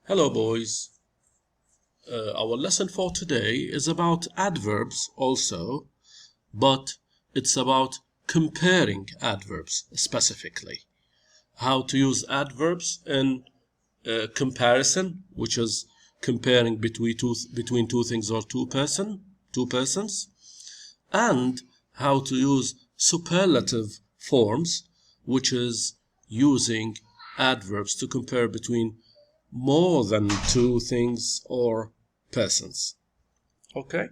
Hello boys. Our lesson for today is about adverbs also, but it's about comparing adverbs specifically. How to use adverbs in comparison, which is comparing between two things or two persons, and how to use superlative forms, which is using adverbs to compare between more than two things or persons. Okay,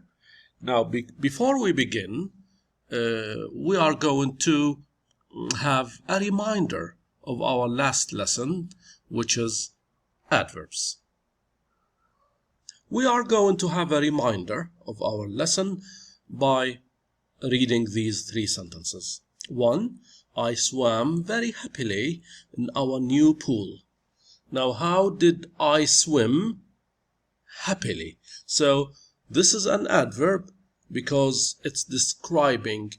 now before we begin, we are going to have a reminder of our last lesson, which is adverbs. We are going to have a reminder of our lesson by reading these three sentences. 1. I swam very happily in our new pool. Now, how did I swim? Happily. So, this is an adverb because it's describing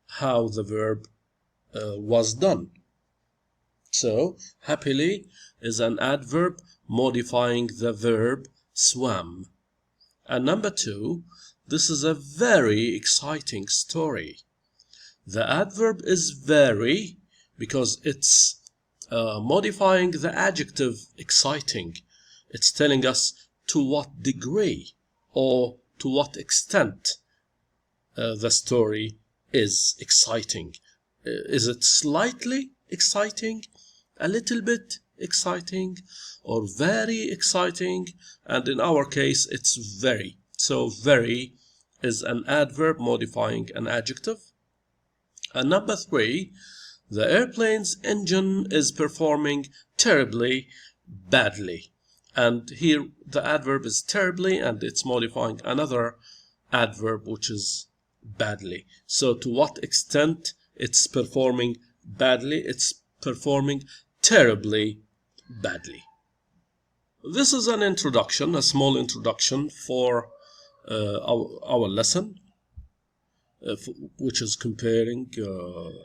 how the verb was done. So, happily is an adverb modifying the verb swam. And number 2, this is a very exciting story. The adverb is very because it's modifying the adjective exciting. It's telling us to what degree or to what extent the story is exciting. Is it slightly exciting, a little bit exciting, or very exciting? And in our case, it's very. So very is an adverb modifying an adjective. And number 3, the airplane's engine is performing terribly badly. And here the adverb is terribly and it's modifying another adverb which is badly. So to what extent it's performing badly? It's performing terribly badly. This is an introduction, a small introduction for our lesson, which is comparing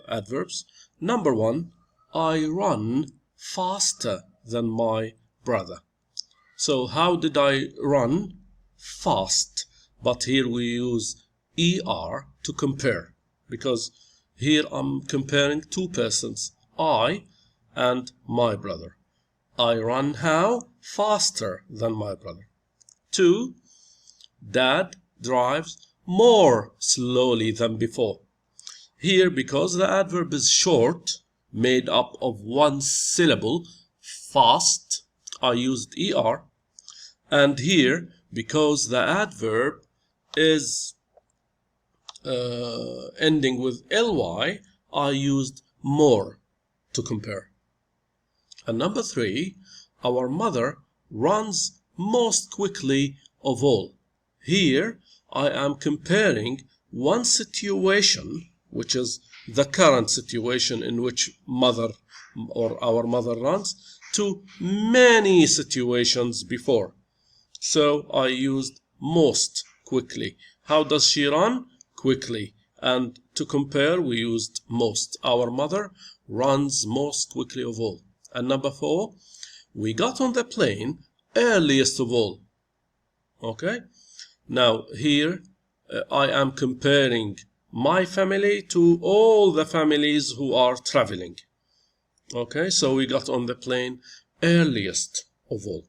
adverbs. Number 1, I run faster than my brother. So how did I run? Fast. But here we use ER to compare, because here I'm comparing two persons, I and my brother. I run how? Faster than my brother. 2, Dad drives more slowly than before. Here, because the adverb is short, made up of one syllable, fast, I used ER. And here, because the adverb is ending with ly, I used more to compare. And number 3, our mother runs most quickly of all. Here, I am comparing one situation, which is the current situation in which mother or our mother runs, to many situations before. So I used most quickly. How does she run? Quickly. And to compare, we used most. Our mother runs most quickly of all. And number 4, we got on the plane earliest of all. Okay? Now here I am comparing my family to all the families who are traveling. Okay, so we got on the plane earliest of all.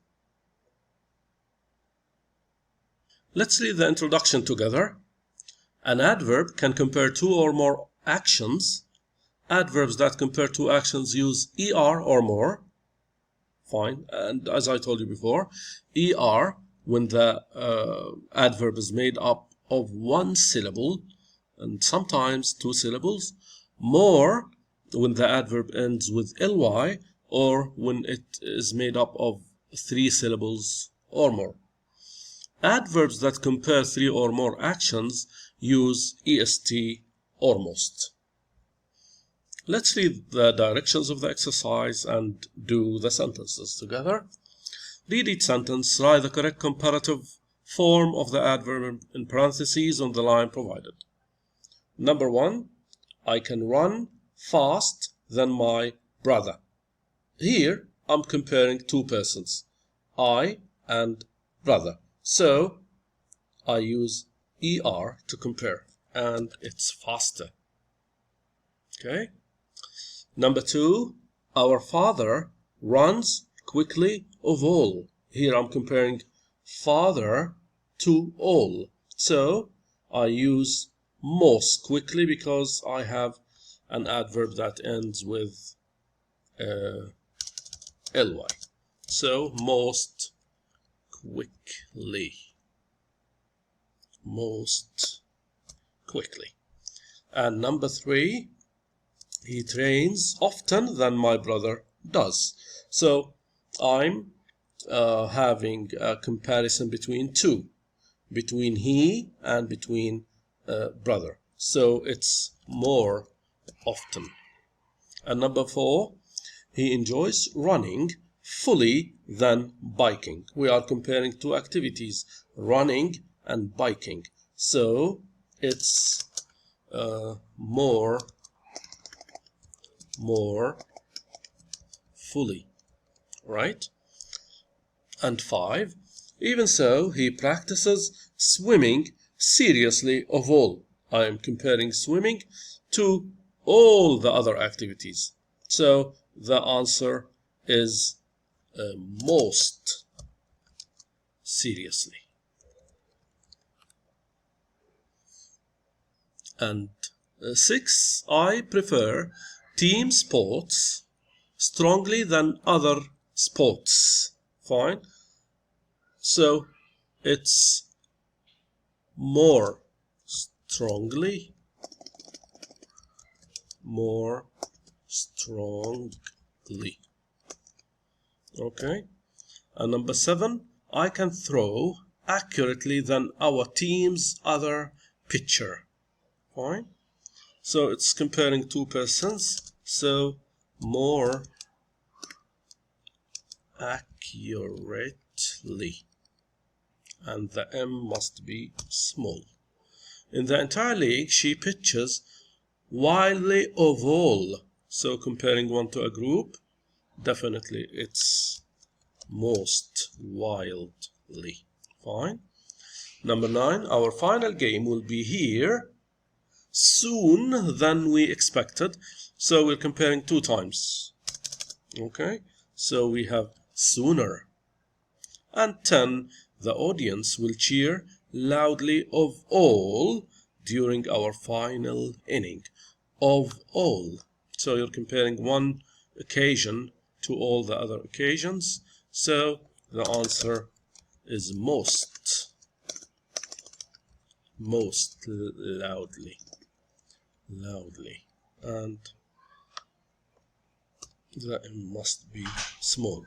Let's read the introduction together. An adverb can compare two or more actions. Adverbs that compare two actions use ER or more. Fine, and as I told you before, ER when the adverb is made up of one syllable and sometimes two syllables. More when the adverb ends with ly, or when it is made up of 3 syllables or more. Adverbs that compare 3 or more actions use est or most. Let's read the directions of the exercise and do the sentences together. Read each sentence, write the correct comparative form of the adverb in parentheses on the line provided. Number 1, I can run fast than my brother. Here, I'm comparing two persons. I and brother. So I use ER to compare, and it's faster. Okay. Number 2, our father runs quickly of all. Here I'm comparing father to all. So I use most quickly because I have an adverb that ends with ly. So most quickly. Most quickly. And number 3, he trains often than my brother does. So I'm having a comparison between two, between he and between brother. So it's more often. And number 4, he enjoys running fully than biking. We are comparing two activities, running and biking. So it's more fully, right? And 5, even so, he practices swimming seriously of all. I am comparing swimming to all the other activities. So the answer is most seriously. And 6, I prefer team sports strongly than other sports. Fine. So it's more strongly. Okay. And number 7, I can throw accurately than our team's other pitcher. Fine. So it's comparing two persons. So more accurately. And the M must be small. In the entire league, she pitches wildly of all. So comparing one to a group, definitely it's most wildly. Fine. Number 9, our final game will be here soon than we expected. So we're comparing 2 times. Okay. So we have sooner. And 10, the audience will cheer loudly of all during our final inning. Of all. So you're comparing one occasion to all the other occasions. So the answer is most loudly. And the M must be small.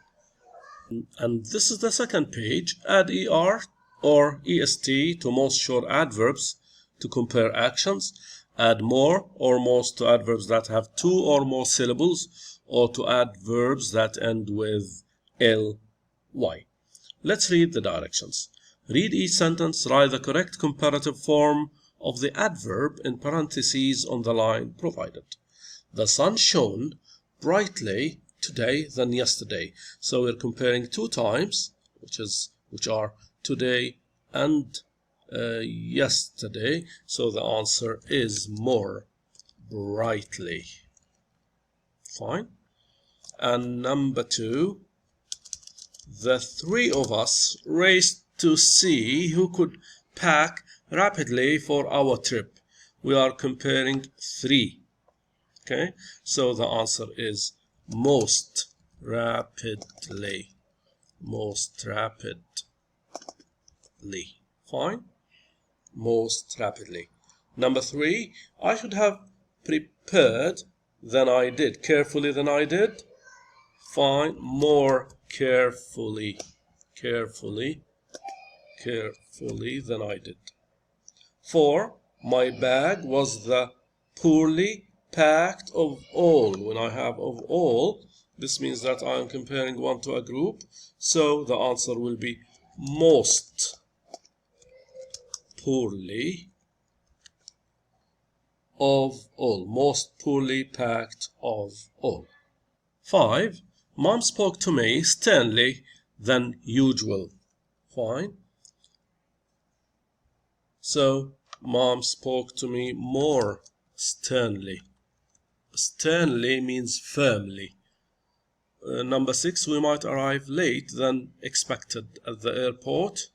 And this is the second page. Add ER or EST to most short adverbs to compare actions. Add more or most to adverbs that have 2 or more syllables, or to add verbs that end with ly. Let's read the directions. Read each sentence, write the correct comparative form of the adverb in parentheses on the line provided. The sun shone brightly today than yesterday. So we're comparing 2 times, which are today and yesterday. So the answer is more brightly. Fine. And number 2, the 3 of us raced to see who could pack rapidly for our trip. We are comparing 3. Okay, so the answer is most rapidly. Fine. Most rapidly. Number 3, I should have prepared than I did. Carefully than I did. Fine. More carefully than I did. 4, my bag was the poorly packed of all. When I have of all, this means that I am comparing one to a group. So the answer will be most poorly of all. Most poorly packed of all. 5, Mom spoke to me sternly than usual. Fine. So, Mom spoke to me more sternly. Sternly means firmly. Number 6, we might arrive late than expected at the airport.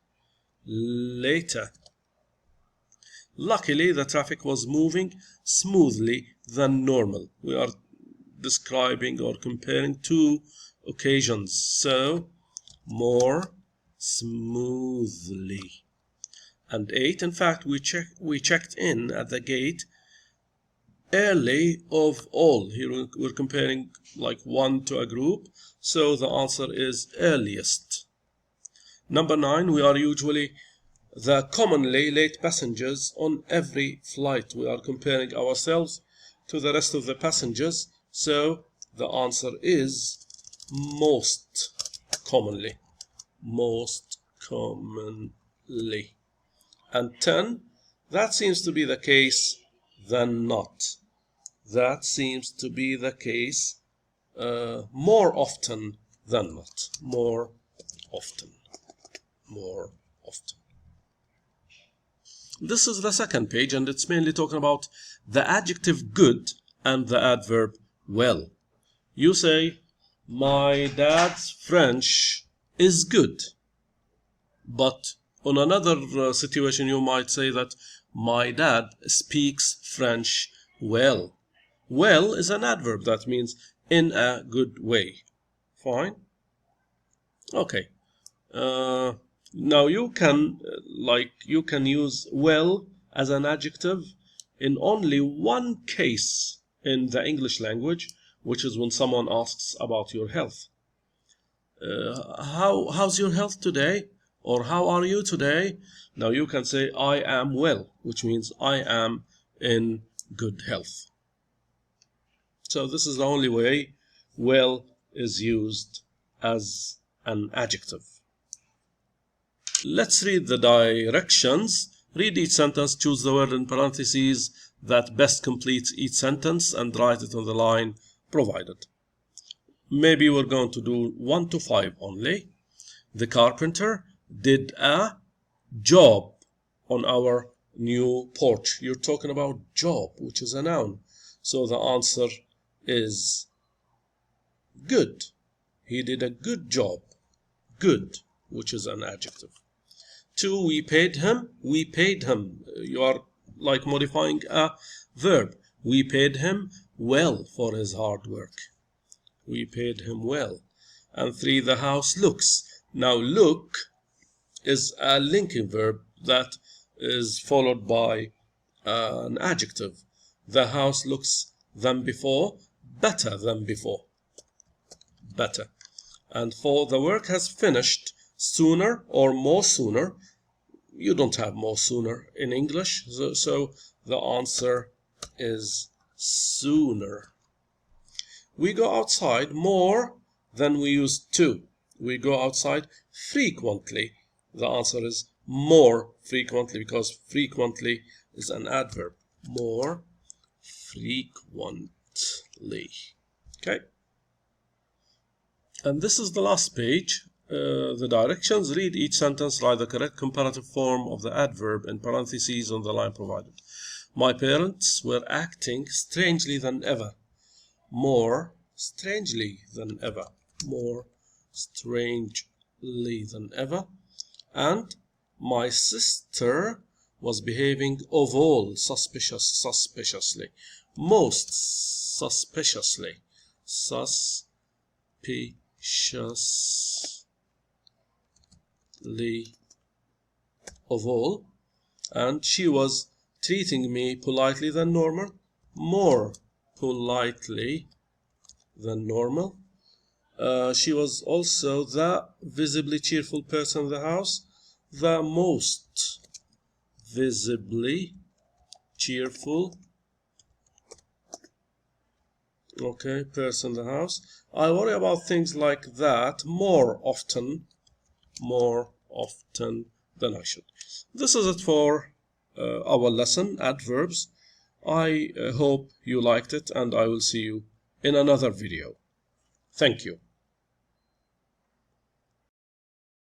Later. Luckily, the traffic was moving smoothly than normal. We are describing or comparing two occasions. So, more smoothly. And 8, in fact, we checked in at the gate early of all. Here we're comparing like one to a group, so the answer is earliest. Number 9, we are usually the commonly late passengers on every flight. We are comparing ourselves to the rest of the passengers, so the answer is most commonly. Most commonly. And 10, that seems to be the case than not. That seems to be the case more often than not. More often. More often. This is the second page, and it's mainly talking about the adjective good and the adverb well. You say, my dad's French is good. But on another situation, you might say that my dad speaks French well. Well is an adverb that means in a good way. Fine. Okay. Now you can use well as an adjective in only one case in the English language, which is when someone asks about your health. How's your health today? Or how are you today? Now you can say I am well, which means I am in good health. So this is the only way well is used as an adjective. Let's read the directions. Read each sentence, choose the word in parentheses that best completes each sentence, and write it on the line provided. Maybe we're going to do 1 to 5 only. The carpenter did a job on our new porch. You're talking about job, which is a noun. So the answer is good. He did a good job. Good, which is an adjective. 2, we paid him. We paid him. You are like modifying a verb. We paid him well for his hard work. We paid him well. And 3, the house looks. Now look is a linking verb that is followed by an adjective. The house looks than before, better than before. Better. And 4, the work has finished sooner or more sooner. You don't have more sooner in English, so the answer is sooner. We go outside more than we used to. We go outside frequently. The answer is more frequently, because frequently is an adverb. More frequently. Okay. And this is the last page. The directions. Read each sentence, write the correct comparative form of the adverb in parentheses on the line provided. My parents were acting strangely than ever. More strangely than ever. More strangely than ever. And my sister was behaving of all suspiciously. Most suspiciously. Suspiciously of all. And she was treating me politely than normal. More politely than normal. She was also the visibly cheerful person in the house. The most visibly cheerful person in the house. I worry about things like that more often than I should. This is it for our lesson, adverbs. I hope you liked it, and I will see you in another video. Thank you.